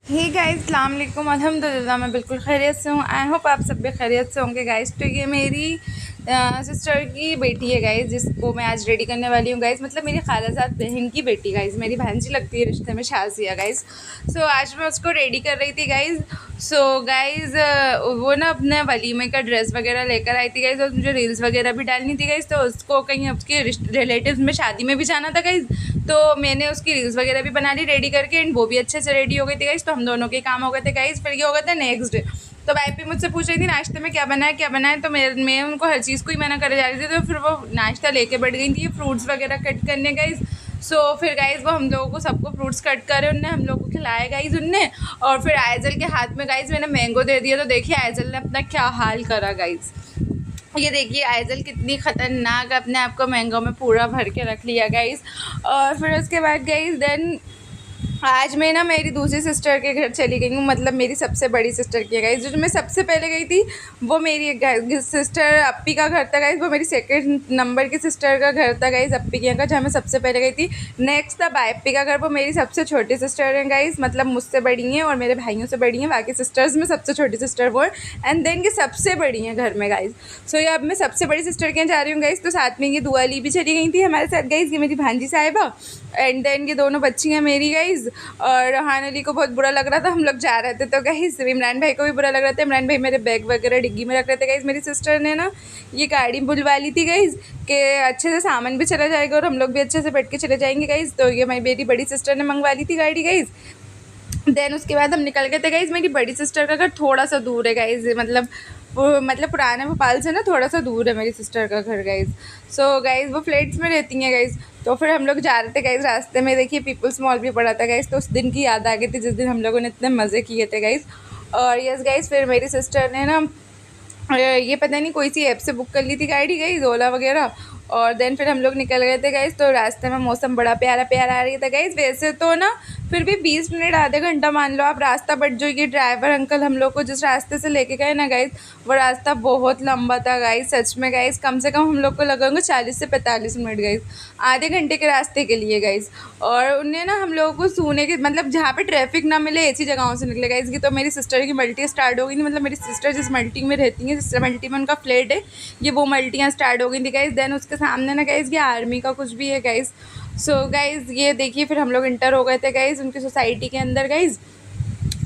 Hey guys, अस्सलाम वालेकुम। अल्हम्दुलिल्लाह मैं बिल्कुल खैरियत से हूँ। आई होप आप सब भी खैरियत से होंगे गाइस। तो ये मेरी सिस्टर की बेटी है गाइस, जिसको मैं आज रेडी करने वाली हूँ गाइस। मतलब मेरी खालाजाद बहन की बेटी गाइस, मेरी भांजी लगती है रिश्ते में, शाज़िया गाइस। सो आज मैं उसको रेडी कर रही थी गाइस। सो गाइस वो ना अपने वलीमे का ड्रेस वगैरह लेकर आई थी गाइस, और मुझे रील्स वगैरह भी डालनी थी गाइस। तो उसको कहीं उसके रिलेटिव्स में शादी में भी जाना था गाइस, तो मैंने उसकी रील्स वगैरह भी बना ली रेडी करके, एंड वो भी अच्छे से रेडी हो गई थी गाइस। तो हम दोनों के काम हो गए थे गाइस। फिर ये हो गया था नेक्स्ट डे। तो वाइफ भी मुझसे पूछ रही थी नाश्ते में क्या बनाए, तो मैं उनको हर चीज़ को ही मना करे जा रही थी। तो फिर वो नाश्ता लेके बैठ गई थी फ्रूट्स वगैरह कट करने गाइस। सो फिर गाइस वो हम लोगों को सबको फ्रूट्स कट करे उनने, हम लोग को खिलाया गाइस उनने। और फिर आयजल के हाथ में गाइस मैंने मैंगो दे दिया। तो देखिए आयजल ने अपना क्या हाल करा गाइस। ये देखिए आयजल कितनी ख़तरनाक अपने आप को मैंगो में पूरा भर के रख लिया गाइस। और फिर उसके बाद गाइस देन आज मैं ना मेरी दूसरी सिस्टर के घर चली गई हूँ, मतलब मेरी सबसे बड़ी सिस्टर की गाइस। जो मैं सबसे पहले गई थी वो मेरी सिस्टर अप्पी का घर था गाइस। वो मेरी सेकंड नंबर की सिस्टर का घर था गाइस, अप्पी के यहाँ का, जहाँ मैं सबसे पहले गई थी। नेक्स्ट था बायप्पी का घर, वो मेरी सबसे छोटी सिस्टर है गाइस, मतलब मुझसे बड़ी हैं और मेरे भाइयों से बड़ी हैं। बाकी सिस्टर्स में सबसे छोटी सिस्टर वो है, एंड देन की सबसे बड़ी हैं घर में गाइस। सो ये अब मैं सबसे बड़ी सिस्टर के यहाँ जा रही हूँ गाइस। तो साथ में ये दुआ ली भी चली गई थी हमारे साथ गाइस, ये मेरी भांजी साहिबा, एंड देन ये दोनों बच्ची हैं मेरी गाइस। और रहान अली को बहुत बुरा लग रहा था, हम लोग जा रहे थे तो गाइस इमरान भाई को भी बुरा लग रहा था। इमरान भाई मेरे बैग वगैरह डिग्गी में रख रहे थे गाइस। मेरी सिस्टर ने ना ये गाड़ी बुलवा ली थी गाइस कि अच्छे से सामान भी चला जाएगा और हम लोग भी अच्छे से बैठ के चले जाएंगे गाइस। तो ये मेरी बड़ी सिस्टर ने मंगवा ली थी गाड़ी गाइस। देन उसके बाद हम निकल गए थे गाइस। मेरी बड़ी सिस्टर का घर थोड़ा सा दूर है गाइस, मतलब पुराने भोपाल से ना थोड़ा सा दूर है मेरी सिस्टर का घर गाइस। सो गाइस वो फ्लैट्स में रहती हैं गाइस। तो फिर हम लोग जा रहे थे गाइस, रास्ते में देखिए पीपल्स मॉल भी पड़ा था गाइस। तो उस दिन की याद आ गई थी जिस दिन हम लोगों ने इतने मज़े किए थे गाइस। और यस गाइस फिर मेरी सिस्टर ने ना ये पता नहीं कोई सी ऐप से बुक कर ली थी गाड़ी गाइस, ओला वगैरह। और देन फिर हम लोग निकल गए थे गाइस। तो रास्ते में मौसम बड़ा प्यारा प्यारा आ रही था गाइस। वैसे तो ना फिर भी 20 मिनट आधे घंटा मान लो आप रास्ता, बट जो ये ड्राइवर अंकल हम लोग को जिस रास्ते से लेके गए ना गाइस, वो रास्ता बहुत लंबा था गाइस। सच में गाइस कम से कम हम लोग को लगेंगे 40 से 45 मिनट गाइस, आधे घंटे के रास्ते के लिए गाइस। और उन्हें ना हम लोगों को सोने के मतलब जहाँ पे ट्रैफिक ना मिले ऐसी जगहों से निकले गाइस की। तो मेरी सिस्टर की मल्टी स्टार्ट हो गई थी, मतलब मेरी सिस्टर जिस मल्टी में रहती हैं, जिस मल्टी में उनका फ्लैट है, ये वो मल्टियाँ स्टार्ट हो गई थी गाइस। देन उसके सामने ना गाइस ये आर्मी का कुछ भी है गाइस। सो गाइस ये देखिए फिर हम लोग इंटर हो गए थे गाइस उनकी सोसाइटी के अंदर गाइस।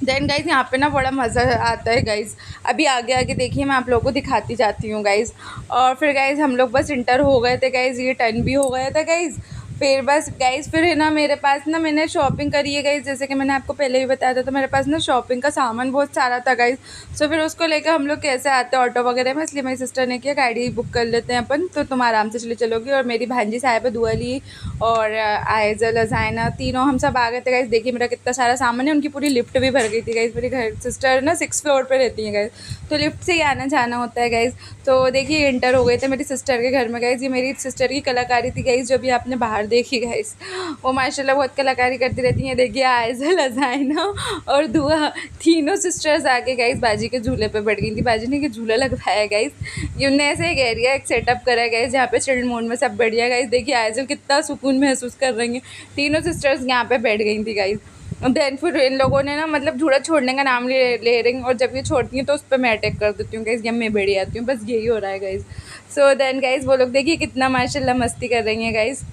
देन गाइस यहाँ पे ना बड़ा मज़ा आता है गाइस। अभी आगे आगे देखिए मैं आप लोगों को दिखाती जाती हूँ गाइस। और फिर गाइस हम लोग बस इंटर हो गए थे गाइस, ये टर्न भी हो गया था गाइस। फिर बस गाइस फिर है ना मेरे पास ना मैंने शॉपिंग करी है गाइस, जैसे कि मैंने आपको पहले भी बताया था। तो मेरे पास ना शॉपिंग का सामान बहुत सारा था गाइस। सो फिर उसको लेकर हम लोग कैसे आते हैं ऑटो वगैरह में, इसलिए मेरी सिस्टर ने किया गाड़ी बुक कर लेते हैं अपन, तो तुम आराम से चले चलोगी। और मेरी भांजी साहिबा दुआ ली और आयजल अजाइना तीनों हम सब आ गए थे गाइस। देखिए मेरा कितना सारा सामान है, उनकी पूरी लिफ्ट भी भर गई थी गाइस। मेरी घर सिस्टर ना 6 फ्लोर पे रहती है गाइस, तो लिफ्ट से ही आना जाना होता है गाइस। तो देखिए इंटर हो गए थे मेरी सिस्टर के घर में गाइस। ये मेरी सिस्टर की कलाकारी थी गाइस, जो भी आपने बाहर देखी गाइस। वो माशाल्लाह बहुत कलाकारी करती रहती हैं। देखिए आयजल अजाइना और दुआ तीनों सिस्टर्स आके गाइस बाजी के झूले पे बैठ गई थी। बाजी ने कि झूला लगवाया गाइस, उनने ऐसे एक एरिया एक सेटअप करा है गाइस जहाँ पे चिल्ड मोड में सब बैठ गया गाइस। देखिए आयजल कितना सुकून महसूस कर रही हैं, तीनों सिस्टर्स यहाँ पे बैठ गई थी गाइस। देन फिर इन लोगों ने ना मतलब झूला छोड़ने का नाम ले रही, और जब ये छोड़ती हैं तो उस पर मैं अटैक कर देती हूँ गाइस, या मैं बैठ जाती हूँ, बस यही हो रहा है गाइस। सो देन गाइस वो लोग देखिए कितना माशाल्लाह मस्ती कर रही हैं गाइस।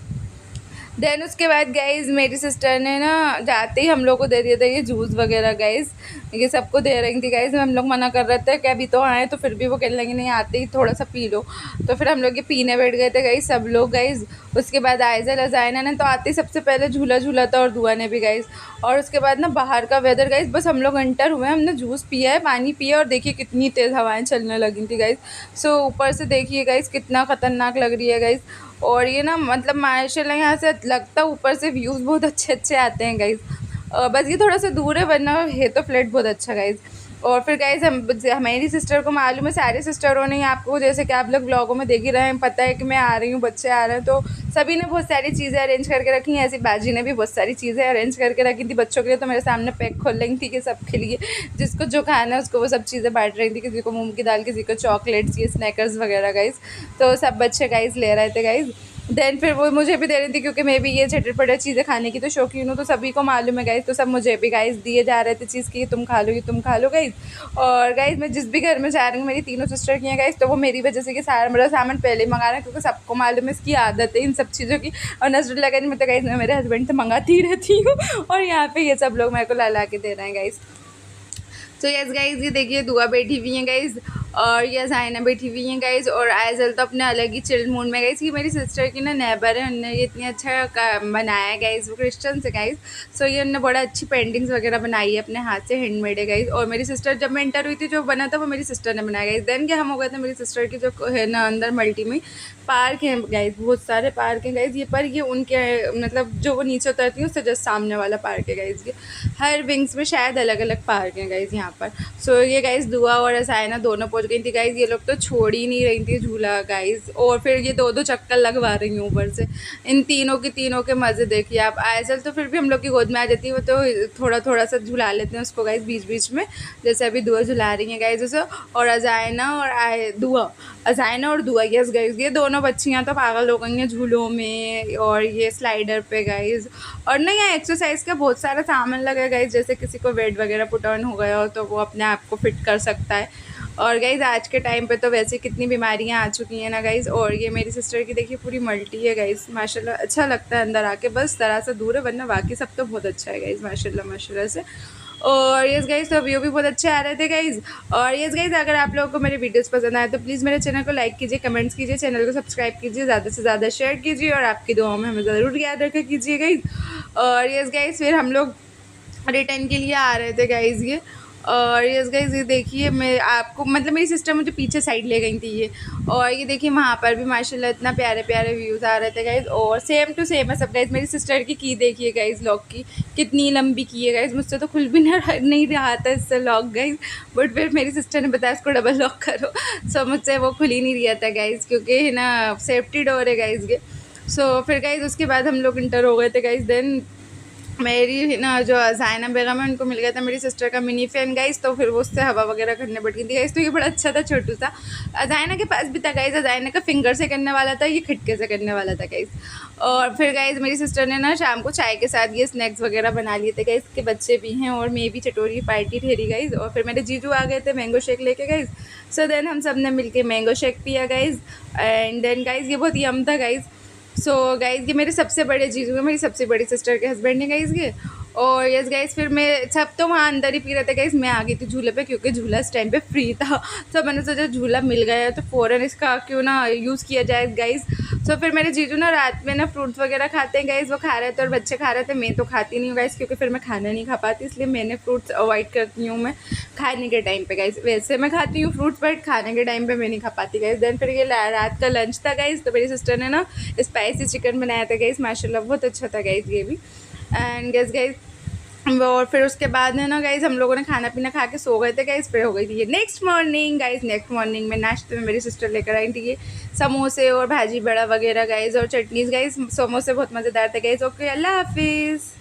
देन उसके बाद गाइज़ मेरी सिस्टर ने ना जाते ही हम लोग को दे दिया था ये जूस वगैरह गाइज़, ये सबको दे रही थी गाइज़। हम लोग मना कर रहे थे कि अभी तो आए, तो फिर भी वो कहने लगे नहीं आते ही थोड़ा सा पी लो। तो फिर हम लोग ये पीने बैठ गए थे गाइज़ सब लोग गाइज़। उसके बाद आयज़ल अजाइना ने तो आते ही सबसे पहले झूला झूला था, और दुआ ने भी गाइज़। और उसके बाद ना बाहर का वेदर गाइज़, बस हम लोग एंटर हुए, हमने जूस पिया है, पानी पिया, और देखिए कितनी तेज़ हवाएँ चलने लगी थी गाइज़। सो ऊपर से देखिए गाइज़ कितना ख़तरनाक लग रही है गाइज़। और ये ना मतलब माशाल्लाह यहाँ से लगता है ऊपर से व्यूज़ बहुत अच्छे अच्छे आते हैं गाइज़। बस ये थोड़ा सा दूर है, वरना है तो फ्लैट बहुत अच्छा गाइज़। और फिर गाइज़ मेरी सिस्टर को मालूम है, सारी सिस्टरों ने आपको जैसे कि आप लोग व्लॉगों में देख ही रहे हैं, पता है कि मैं आ रही हूँ, बच्चे आ रहे हैं, तो सभी ने बहुत सारी चीज़ें अरेंज करके रखी हैं। ऐसी बाजी ने भी बहुत सारी चीज़ें अरेंज करके रखी थी बच्चों के लिए। तो मेरे सामने पैक खोल रही थी कि सबके लिए जिसको जो खाना है उसको वो सब चीज़ें बांट रही थी, किसी को मूंग की दाल, किसी को चॉकलेट्स, ये स्नैकर्स वगैरह गाइज़। तो सब बच्चे गाइज़ ले रहे थे गाइज़। देन फिर वो मुझे भी दे रही थी, क्योंकि मैं भी ये झटपट चीज़ें खाने की तो शौकीन हूँ, तो सभी को मालूम है गाइज़, तो सब मुझे भी गाइज़ दिए जा रहे थे चीज़ की, तुम खा लो, ये तुम खा लो गाइज़। और गाइज़ मैं जिस भी घर में जा रही हूँ, मेरी तीनों सिस्टर की हैं गाइज़, तो वो मेरी वजह से कि सारा मेरा सामान पहले ही मंगा रहे हैं, क्योंकि सबको मालूम है इसकी आदत है इन सब चीज़ों की। और नज़र लगाने में तो गाइज़ मैं मेरे हस्बैंड से मंगाती रहती हूँ और यहाँ पे ये सब लोग मेरे को ला के दे रहे हैं गाइज़। तो यस गाइज़, ये देखिए दुआ बैठी हुई हैं गाइज़, और ये ज़ाइना बैठी हुई हैं गाइज़, और आयज़ल तो अपने अलग ही चिल मूड में गाइज़। ये मेरी सिस्टर की ना नेबर है, उन्होंने ये इतनी अच्छा बनाया है गाइज़, वो क्रिश्चियन से गाइज़। सो ये उन्होंने बड़ा अच्छी पेंटिंग्स वगैरह बनाई है अपने हाथ से, हैंडमेड है गाइज़। और मेरी सिस्टर जब मैं इंटर हुई थी, जो बना था वो मेरी सिस्टर ने बनाया गाइज़। देन क्या हम हो गए थे, मेरी सिस्टर की जो है ना अंदर मल्टी में पार्क हैं गाइज़, बहुत सारे पार्क हैं गाइज़। ये पर ये उनके मतलब जो वो नीचे उतरती हैं उससे जस्ट सामने वाला पार्क है गाइज़। ये हर विंग्स में शायद अलग अलग पार्क हैं गाइज़ यहाँ पर। सो ये गाइज़ दुआ और असायना दोनों पहुँच गई थी गाइज़। ये लोग तो छोड़ ही नहीं रही थी झूला गाइज़, और फिर ये दो चक्कर लगवा रही हूँ ऊपर से। इन तीनों के मज़े देखिए आप। आयसल तो फिर भी हम लोग की गोद में आ जाती है, वो तो थोड़ा सा झुला लेते हैं उसको गाइज़ बीच बीच में, जैसे अभी दुआ झुला रही हैं गाइज़ उसे। और अजायना और अजायना और दुआ, यस गाइज़, ये दोनों बच्चियाँ तो पागल हो गई हैं झूलों में और ये स्लाइडर पे गाइज़। और ना यहाँ एक्सरसाइज का बहुत सारा सामान लगा है गाइज़, जैसे किसी को वेट वगैरह पुट ऑन हो गया हो तो वो अपने आप को फिट कर सकता है। और गाइज़ आज के टाइम पे तो वैसे कितनी बीमारियाँ आ चुकी हैं ना गाइज़। और ये मेरी सिस्टर की देखिए पूरी मल्टी है गाइज़, माशाल्लाह अच्छा लगता है अंदर आके, बस ज़रा सा दूर है, वरना बाकी सब तो बहुत अच्छा है गाइज़, माशाल्लाह से। और यस गाइज़, तो व्यू भी बहुत अच्छे आ रहे थे गाइज़। और यस गाइज़, अगर आप लोगों को मेरे वीडियोस पसंद आए तो प्लीज़ मेरे चैनल को लाइक कीजिए, कमेंट्स कीजिए, चैनल को सब्सक्राइब कीजिए, ज़्यादा से ज़्यादा शेयर कीजिए, और आपकी दुआओं में हमें ज़रूर याद रखा कीजिए गाइज़। और यस गाइज़, फिर हम लोग रिटर्न के लिए आ रहे थे गाइज़ ये। और यस गाइज़, ये देखिए मैं आपको मतलब मेरी सिस्टर मुझे पीछे साइड ले गई थी ये। और ये देखिए वहाँ पर भी माशाल्लाह इतना प्यारे प्यारे व्यूज़ आ रहे थे गाइज़, और सेम टू सेम है सब गाइज़। मेरी सिस्टर की देखिए गाइज़, लॉक की कितनी लंबी की है गाइज़, मुझसे तो खुल भी नहीं रहा था इससे लॉक गाइज़, बट फिर मेरी सिस्टर ने बताया इसको डबल लॉक करो। सो मुझसे वो खुल ही नहीं रहा था गाइज़, क्योंकि है ना सेफ्टी डोर है गाइज़ ये। सो फिर गाइज़ उसके बाद हम लोग इंटर हो गए थे गाइज़। देन मेरी ना जो ज़ाइना बेगम है, उनको मिल गया था मेरी सिस्टर का मिनी फ़ैन गाइज़, तो फिर वो उससे हवा वगैरह करने बैठ गई थी गाइज़। तो ये बड़ा अच्छा था, छोटू सा। ज़ाइना के पास भी था गाइज़, ज़ाइना का फिंगर से करने वाला था, ये खिटके से करने वाला था गाइज़। और फिर गाइज़ मेरी सिस्टर ने ना शाम को चाय के साथ ये स्नैक्स वगैरह बना लिए थे गाइज़, के बच्चे भी हैं और मैं भी चटोरी पार्टी ठहरी गाइज़। और फिर मेरे जीजू आ गए थे मैंगो शेक लेके गाइज़। सो देन हम सब ने मिल के मैंगो शेक पिया गाइज़, एंड देन गाइज़ ये बहुत यम था गाइज़। सो गाइज़ ये मेरे सबसे बड़े जीजू हैं, मेरी सबसे बड़ी सिस्टर के हस्बैंड हैं गाइज़ ये। और यस गाइज़, फिर मैं सब तो वहाँ अंदर ही पी रहे थे गाइज़, मैं आ गई थी झूले पे, क्योंकि झूला इस टाइम पे फ्री था। तो मैंने सोचा झूला मिल गया है तो फ़ौरन इसका क्यों ना यूज़ किया जाए गाइज़। सो फिर मेरे जीजू ना रात में ना फ्रूट्स वगैरह खाते हैं गाइज़, वो खा रहे थे और बच्चे खा रहे थे, मैं तो खाती नहीं हूँ गाइज़, क्योंकि फिर मैं खाना नहीं खा पाती, इसलिए मैंने फ्रूट्स अवॉइड करती हूँ मैं खाने के टाइम पे गाइज़। वैसे मैं खाती हूँ फ्रूट्स, बट खाने के टाइम पे मैं नहीं खा पाती गाइज़। देन फिर ये रात का लंच था गाइज़, तो मेरी सिस्टर ने ना स्पाइसी चिकन बनाया था गाइज़, माशाल्लाह बहुत अच्छा था गाइज़ ये भी। एंड गेस गाइज़, और फिर उसके बाद है ना गाइज़ हम लोगों ने खाना पीना खा के सो गए थे गाइज़। फिर हो गई थी ये next morning guys. Next morning में नाश्ते में मेरी सिस्टर लेकर आई थी ये समोसे और भाजी बड़ा वगैरह गाइज़, और चटनीज़ गाइज़। समोसे बहुत मज़ेदार थे गाइज़। ओके, अल्लाह हाफिज़।